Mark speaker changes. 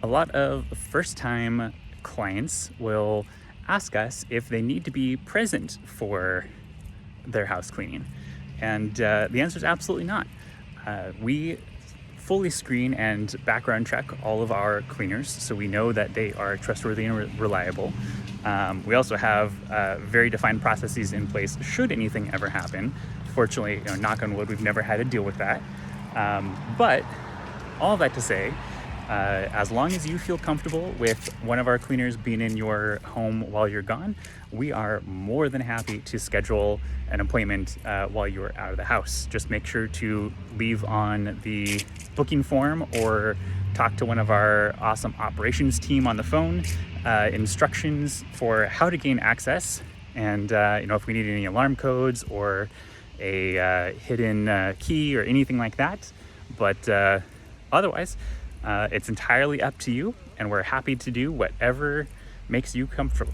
Speaker 1: A lot of first-time clients will ask us if they need to be present for their house cleaning. And the answer is absolutely not. We fully screen and background check all of our cleaners so we know that they are trustworthy and reliable. We also have very defined processes in place should anything ever happen. Fortunately, knock on wood, we've never had to deal with that. But all that to say, as long as you feel comfortable with one of our cleaners being in your home while you're gone, we are more than happy to schedule an appointment while you're out of the house. Just make sure to leave on the booking form or talk to one of our awesome operations team on the phone, instructions for how to gain access. And if we need any alarm codes or a hidden key or anything like that. But otherwise, it's entirely up to you, and we're happy to do whatever makes you comfortable.